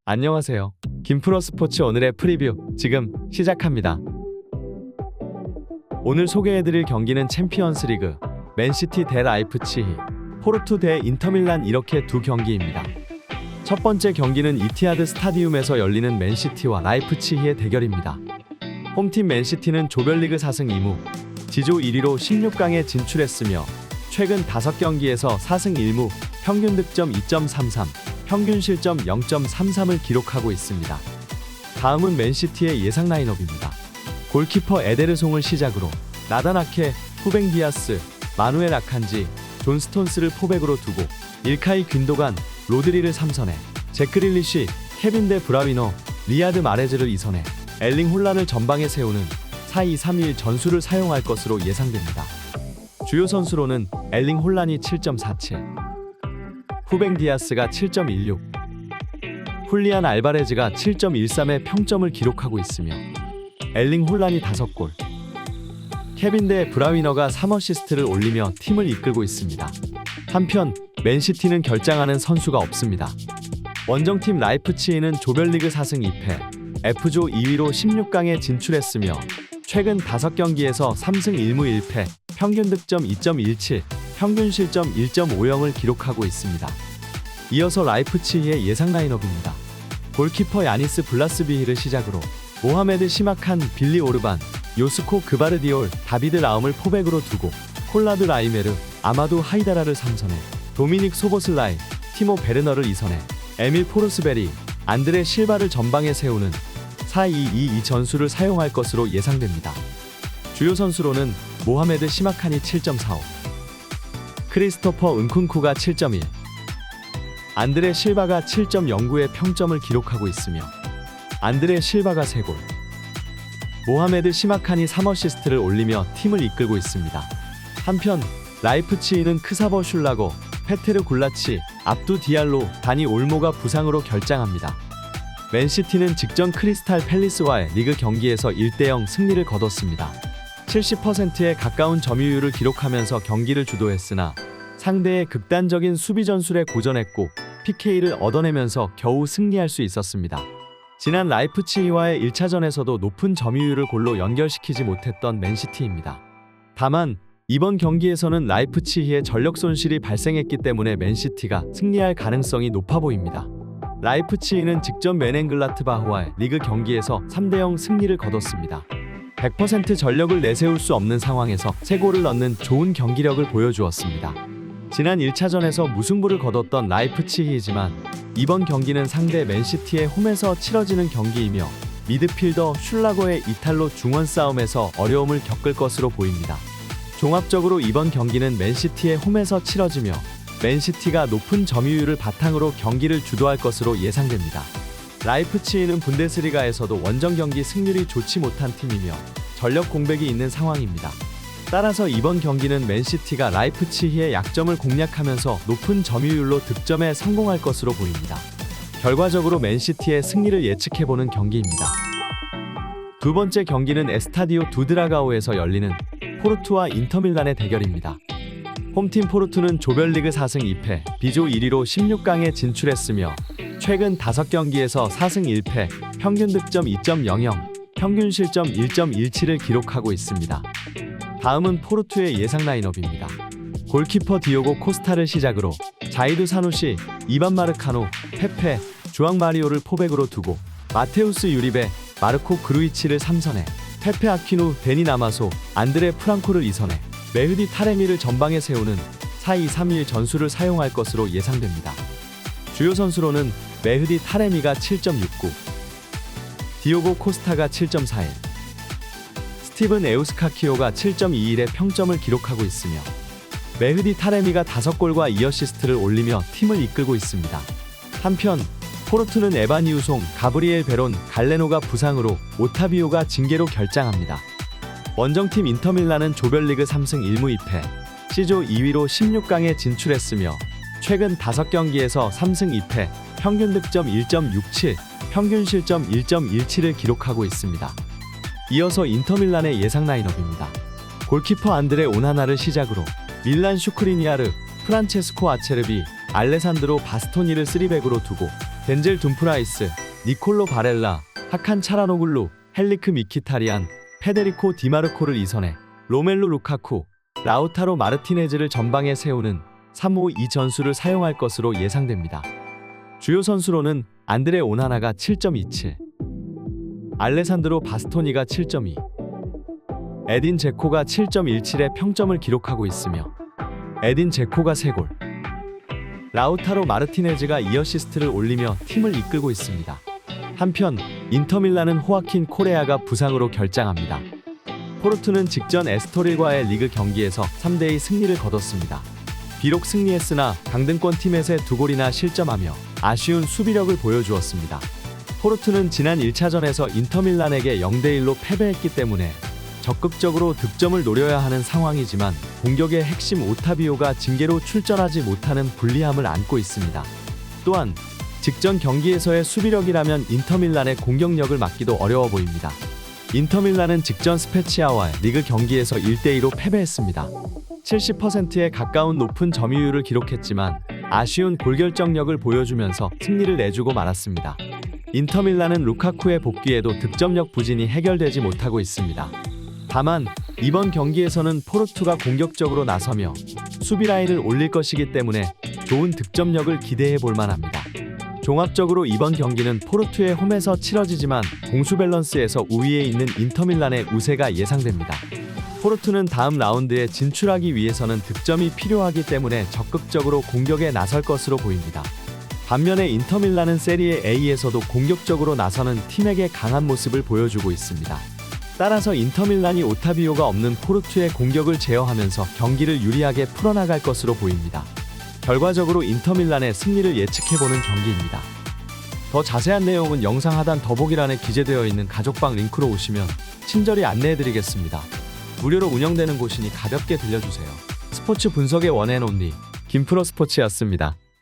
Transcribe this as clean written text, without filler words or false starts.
안녕하세요. 김프로스포츠 오늘의 프리뷰 지금 시작합니다. 오늘 소개해드릴 경기는 챔피언스리그 맨시티 대 라이프치히, 포르투 대 인터밀란 이렇게 두 경기입니다. 첫 번째 경기는 이티하드 스타디움에서 열리는 맨시티와 라이프치히의 대결입니다. 홈팀 맨시티는 조별리그 4승 2무, 지조 1위로 16강에 진출했으며 최근 5경기에서 4승 1무, 평균 득점 2.33, 평균 실점 0.33을 기록하고 있습니다. 다음은 맨시티의 예상 라인업입니다. 골키퍼 에데르송을 시작으로 나단 아케, 후벤 디아스, 마누엘 아칸지, 존 스톤스를 포백으로 두고 일카이 균도간, 로드리를 3선에, 제크 릴리시, 케빈 데 브라위너, 리아드 마레즈를 2선에, 엘링 홀란을 전방에 세우는 4-2-3-1 전술을 사용할 것으로 예상됩니다. 주요 선수로는 엘링 홀란이 7.47, 후벤 디아스가 7.16, 훌리안 알바레즈가 7.13의 평점을 기록하고 있으며 엘링 홀란이 5골, 케빈 데 브라위너가 3어시스트를 올리며 팀을 이끌고 있습니다. 한편 맨시티는 결장하는 선수가 없습니다. 원정팀 라이프치히는 조별리그 4승 2패, F조 2위로 16강에 진출했으며 최근 5경기에서 3승 1무 1패, 평균 득점 2.17, 평균 실점 1.50을 기록하고 있습니다. 이어서 라이프치히의 예상 라인업입니다. 골키퍼 야니스 블라스비히를 시작으로 모하메드 시마칸, 빌리 오르반, 요스코 그바르디올, 다비드 라움을 포백으로 두고 콜라드 라이메르, 아마도 하이다라를 3선에, 도미닉 소보슬라이, 티모 베르너를 2선에, 에밀 포르스베리, 안드레 실바를 전방에 세우는 4-2-2-2 전술을 사용할 것으로 예상됩니다. 주요 선수로는 모하메드 시마칸이 7.45, 크리스토퍼 은쿤쿠가 7.1, 안드레 실바가 7.09의 평점을 기록하고 있으며 안드레 실바가 3골, 모하메드 시마칸이 3어시스트를 올리며 팀을 이끌고 있습니다. 한편 라이프치히는 크사버 슐라거, 페테르 굴라치, 압두 디알로, 다니 올모가 부상으로 결장합니다. 맨시티는 직전 크리스탈 팰리스와의 리그 경기에서 1-0 승리를 거뒀습니다. 70%에 가까운 점유율을 기록하면서 경기를 주도했으나 상대의 극단적인 수비 전술에 고전했고 PK를 얻어내면서 겨우 승리할 수 있었습니다. 지난 라이프치히와의 1차전에서도 높은 점유율을 골로 연결시키지 못했던 맨시티입니다. 다만 이번 경기에서는 라이프치히의 전력 손실이 발생했기 때문에 맨시티가 승리할 가능성이 높아 보입니다. 라이프치히는 직전 메넨글라트바흐와의 리그 경기에서 3-0 승리를 거뒀습니다. 100% 전력을 내세울 수 없는 상황에서 3골을 넣는 좋은 경기력을 보여주었습니다. 지난 1차전에서 무승부를 거뒀던 라이프치히이지만 이번 경기는 상대 맨시티의 홈에서 치러지는 경기이며 미드필더 슐라거의 이탈로 중원 싸움에서 어려움을 겪을 것으로 보입니다. 종합적으로 이번 경기는 맨시티의 홈에서 치러지며 맨시티가 높은 점유율을 바탕으로 경기를 주도할 것으로 예상됩니다. 라이프치히는 분데스리가에서도 원정 경기 승률이 좋지 못한 팀이며 전력 공백이 있는 상황입니다. 따라서 이번 경기는 맨시티가 라이프치히의 약점을 공략하면서 높은 점유율로 득점에 성공할 것으로 보입니다. 결과적으로 맨시티의 승리를 예측해보는 경기입니다. 두 번째 경기는 에스타디오 두드라가오에서 열리는 포르투와 인터밀란의 대결입니다. 홈팀 포르투는 조별리그 4승 2패, B조 1위로 16강에 진출했으며 최근 5경기에서 4승 1패, 평균 득점 2.00, 평균 실점 1.17을 기록하고 있습니다. 다음은 포르투의 예상 라인업입니다. 골키퍼 디오고 코스타를 시작으로 자이두 사누시, 이반 마르카노, 페페, 주앙 마리오를 포백으로 두고 마테우스 유리베, 마르코 그루이치를 3선에, 페페 아퀴누, 데니 나마소, 안드레 프랑코를 2선에, 메흐디 타레미를 전방에 세우는 4-2-3-1 전술을 사용할 것으로 예상됩니다. 주요 선수로는 메흐디 타레미가 7.69, 디오고 코스타가 7.41, 스티븐 에우스카키오가 7.21의 평점을 기록하고 있으며 메흐디 타레미가 5골과 2어시스트를 올리며 팀을 이끌고 있습니다. 한편 포르투는 에바니우송, 가브리엘 베론, 갈레노가 부상으로 오타비오가 징계로 결장합니다. 원정팀 인터밀란은 조별리그 3승 1무 2패, C조 2위로 16강에 진출했으며 최근 5경기에서 3승 2패, 평균 득점 1.67, 평균 실점 1.17을 기록하고 있습니다. 이어서 인터밀란의 예상 라인업입니다. 골키퍼 안드레 오나나를 시작으로 밀란 슈크리니아르, 프란체스코 아체르비, 알레산드로 바스토니를 3백으로 두고 덴젤 둠프라이스, 니콜로 바렐라, 하칸 차라노글루, 헬리크 미키타리안, 페데리코 디마르코를 이선해 로멜루 루카쿠, 라우타로 마르티네즈를 전방에 세우는 3-5-2 전술을 사용할 것으로 예상됩니다. 주요 선수로는 안드레 오나나가 7.27, 알레산드로 바스토니가 7.2, 에딘 제코가 7.17의 평점을 기록하고 있으며 에딘 제코가 3골, 라우타로 마르티네즈가 2어시스트를 올리며 팀을 이끌고 있습니다. 한편 인터밀란은 호아킨 코레아가 부상으로 결장합니다. 포르투는 직전 에스토릴과의 리그 경기에서 3-2 승리를 거뒀습니다. 비록 승리했으나 강등권 팀에서 2골이나 실점하며 아쉬운 수비력을 보여주었습니다. 포르투는 지난 1차전에서 인터밀란에게 0-1로 패배했기 때문에 적극적으로 득점을 노려야 하는 상황이지만 공격의 핵심 오타비오가 징계로 출전하지 못하는 불리함을 안고 있습니다. 또한 직전 경기에서의 수비력이라면 인터밀란의 공격력을 막기도 어려워 보입니다. 인터밀란은 직전 스페치아와의 리그 경기에서 1-2로 패배했습니다. 70%에 가까운 높은 점유율을 기록했지만 아쉬운 골결정력을 보여주면서 승리를 내주고 말았습니다. 인터밀란은 루카쿠의 복귀에도 득점력 부진이 해결되지 못하고 있습니다. 다만 이번 경기에서는 포르투가 공격적으로 나서며 수비 라인을 올릴 것이기 때문에 좋은 득점력을 기대해 볼 만합니다. 종합적으로 이번 경기는 포르투의 홈에서 치러지지만 공수 밸런스에서 우위에 있는 인터밀란의 우세가 예상됩니다. 포르투는 다음 라운드에 진출하기 위해서는 득점이 필요하기 때문에 적극적으로 공격에 나설 것으로 보입니다. 반면에 인터밀란은 세리에 A에서도 공격적으로 나서는 팀에게 강한 모습을 보여주고 있습니다. 따라서 인터밀란이 오타비오가 없는 포르투의 공격을 제어하면서 경기를 유리하게 풀어나갈 것으로 보입니다. 결과적으로 인터밀란의 승리를 예측해보는 경기입니다. 더 자세한 내용은 영상 하단 더보기란에 기재되어 있는 가족방 링크로 오시면 친절히 안내해드리겠습니다. 무료로 운영되는 곳이니 가볍게 들려주세요. 스포츠 분석의 원앤온리 김프로스포츠였습니다.